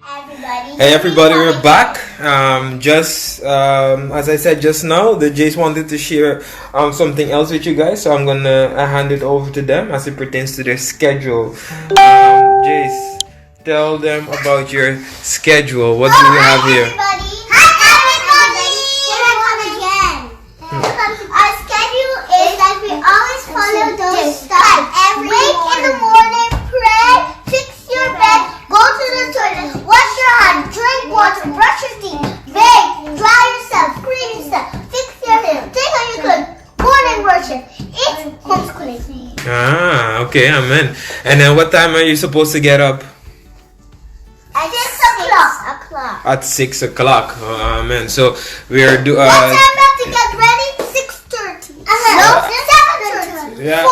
Hey everybody, we're back. Just as I said just now, the Jace wanted to share something else with you guys, so I'm gonna hand it over to them as it pertains to their schedule. Jace, tell them about your schedule. What do we have here? Hi everybody! Here I come again. Our schedule is that we always follow those steps. Wake in the morning, pray, fix your bed, go to the toilet, wash your hands, drink water, brush your teeth, bathe, dry yourself, clean yourself, fix your hair, take out your clothes, morning worship. It's homeschooling. Okay, amen. And then what time are you supposed to get up? At 6 o'clock. At 6 o'clock. Amen. So we're What time have to get ready? 6:30. No, 7:30. Yeah.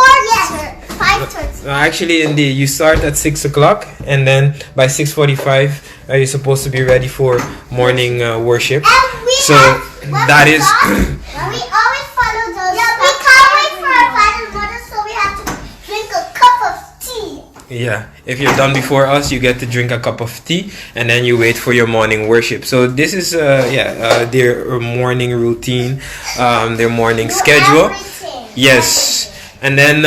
5:30. Actually, indeed, you start at 6 o'clock, and then by 6:45, you're supposed to be ready for morning worship. So that is. We always follow those. Yeah, we can't wait for our father and mother, so we have to drink a cup of tea. Yeah, if you're done before us, you get to drink a cup of tea, and then you wait for your morning worship. So this is their morning routine, their morning schedule. Everything. Yes. And then,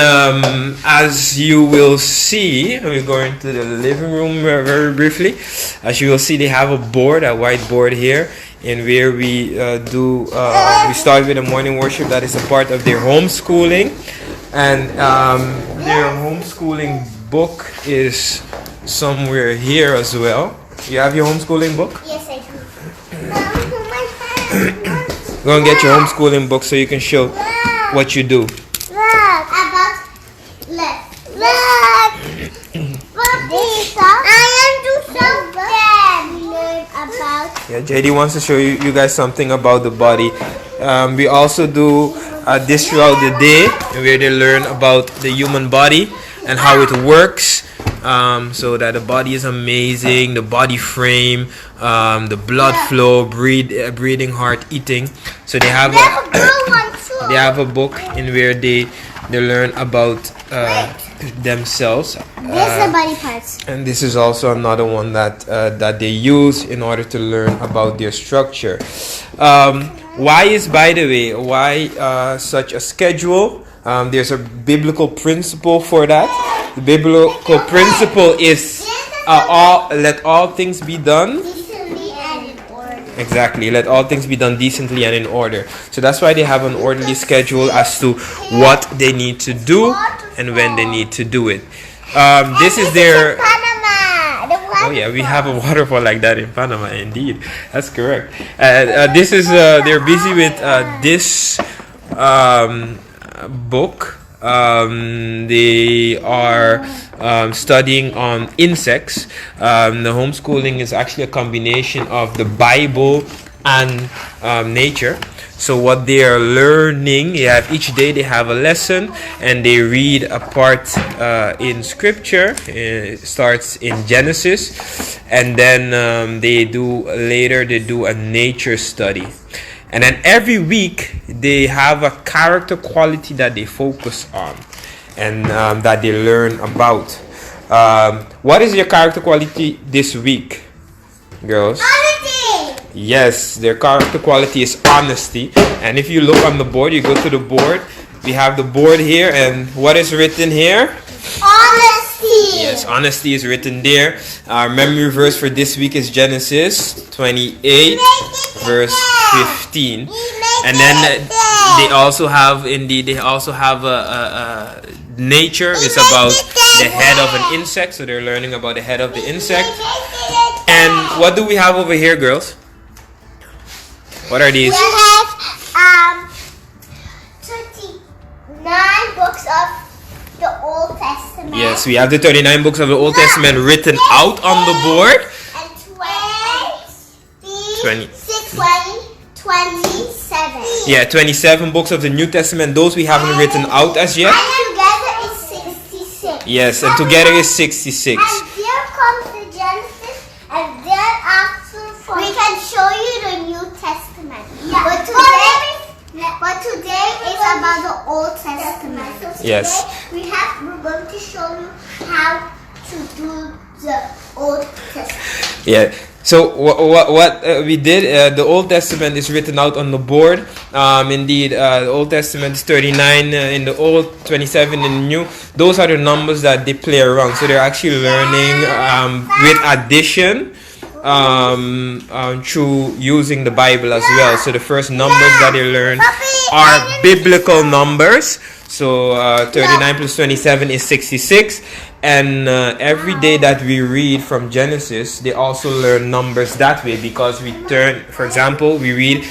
as you will see, we're going to the living room very briefly. As you will see, they have a whiteboard here, in where we we start with a morning worship that is a part of their homeschooling. And their homeschooling book is somewhere here as well. You have your homeschooling book? Yes, I do. Go and get your homeschooling book so you can show what you do. Yeah, JD wants to show you guys something about the body. We also do this throughout the day, where they learn about the human body and how it works. So that the body is amazing, the body frame, the blood flow, breathing, heart, eating. So they have a book in where they learn about themselves. This is the body parts. And this is also another one that they use in order to learn about their structure. Why such a schedule? There's a biblical principle for that. The biblical principle is let all things be done Decently and in order. exactly. Let all things be done decently and in order. So that's why they have an orderly schedule as to what they need to do and when they need to do it. This is their. Panama. Oh yeah, we have a waterfall like that in Panama. Indeed, that's correct. This is they're busy with this book. They are studying on insects. The homeschooling is actually a combination of the Bible and nature. So what they are learning, each day they have a lesson, and they read a part in scripture. It starts in Genesis, and then they do a nature study. And then every week they have a character quality that they focus on and that they learn about. What is your character quality this week, girls? Honesty. Yes, their character quality is honesty. And if you look on the board, you go to the board. We have the board here, and what is written here? Honesty. Yes, honesty is written there. Our memory verse for this week is Genesis 28, verse 15. And then they also have a nature. It's about the head of an insect, so they're learning about the head of the insect. And what do we have over here, girls? What are these? We have 39 books of the Old Testament. Yes, we have the 39 books of the Old Testament written out on the board. And 27. Yeah, 27 books of the New Testament. Those we haven't written out as yet. And together is 66. Yes, and together is 66. And here comes the Genesis, and then after we can show you the New Testament. Yeah. But today is about the Old Testament. So Yes. we're going to show you how to do the Old Testament. Yeah. So what we did, the Old Testament is written out on the board. Indeed, the Old Testament is 39 in the Old, 27 in the New. Those are the numbers that they play around. So they're actually learning with addition through using the Bible as well. So the first numbers that they learn are biblical numbers. So 39 plus 27 is 66. And every day that we read from Genesis, they also learn numbers that way, because we turn, for example, we read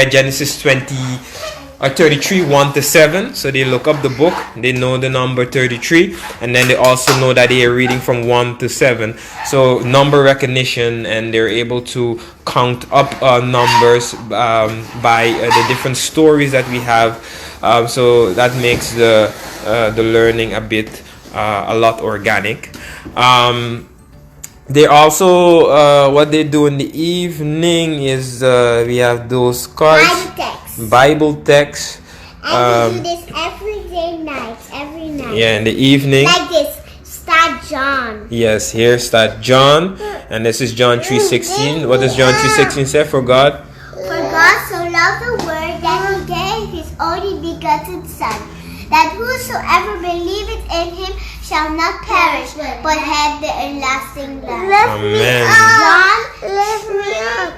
Genesis 33 1 to 7. So they look up the book, they know the number 33, and then they also know that they are reading from 1 to 7. So number recognition, and they're able to count up numbers by the different stories that we have. So that makes the learning a lot organic. They also what they do in the evening is we have those cards, Bible text. And we do this every night. Yeah, in the evening. Like this. Start John. Yes, here start John, and this is John 3:16. What does John 3:16 say? For God so loved the world that He gave His only begotten Son, that whosoever believeth in Him shall not perish, but have the everlasting life. Amen. John, lift me up.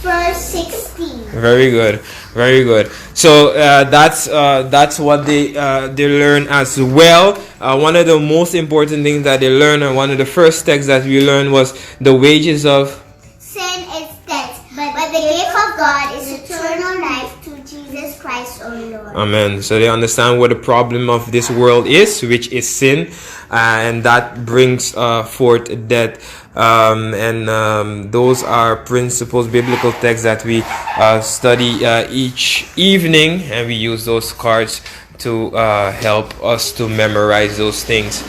Verse 16. Very good, very good. So that's what they learn as well. One of the most important things that they learn, and one of the first texts that we learned, was the wages of sin is death, but the gift of God is eternal life through Jesus Christ our Lord. Amen. So they understand what the problem of this world is, which is sin, and that brings forth death. Those are principles, biblical texts that we study each evening, and we use those cards to help us to memorize those things.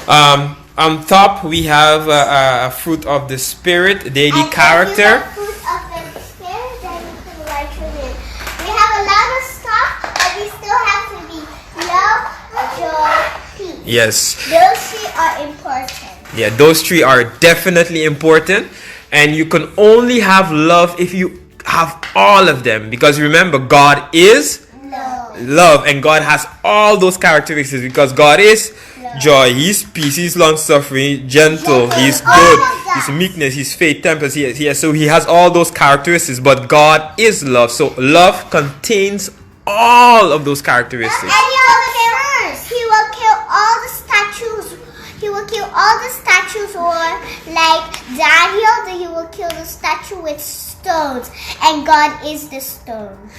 On top, we have a fruit of the Spirit, daily character. We have a lot of stuff, but we still have to be love, joy, peace. Yes. Those three are important. Yeah, those three are definitely important, and you can only have love if you have all of them, because remember, God is love, and God has all those characteristics, because God is joy, He's peace, He's long-suffering, gentle, He's good, He's meekness, He's faith, temperance. So He has all those characteristics, but God is love. So love contains all of those characteristics. And He will kill all the statues. He will kill all the statues, or like Daniel, He will kill the statue with stones, and God is the stone.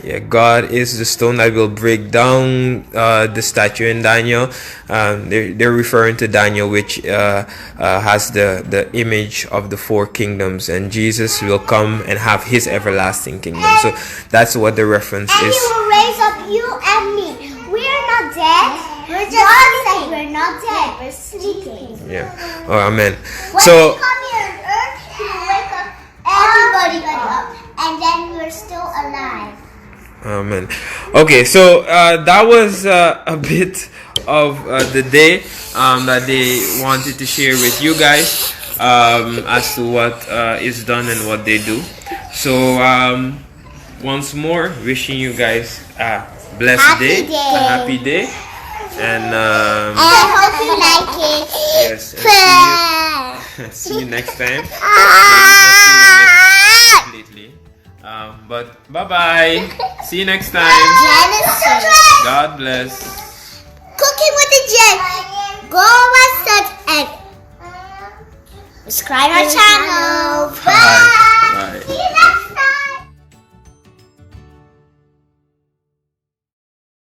Yeah, God is the stone that will break down the statue in Daniel. They're referring to Daniel, which has the image of the four kingdoms, and Jesus will come and have His everlasting kingdom. So that's what the reference is. And He will raise up you and me. We are not dead. We're just sleeping. We're not dead. We're sleeping. Yeah. Oh, amen. When So we come here on earth, He will wake up everybody up, and then we're still alive. amen. Okay, so that was a bit of the day that they wanted to share with you guys as to what is done and what they do. So once more, wishing you guys a blessed day, a happy day, and I hope you like it. yes, and see you next time. Completely. But bye bye. See you next time. Genesis. God bless. Cooking with the Jen. Go on website and subscribe our channel.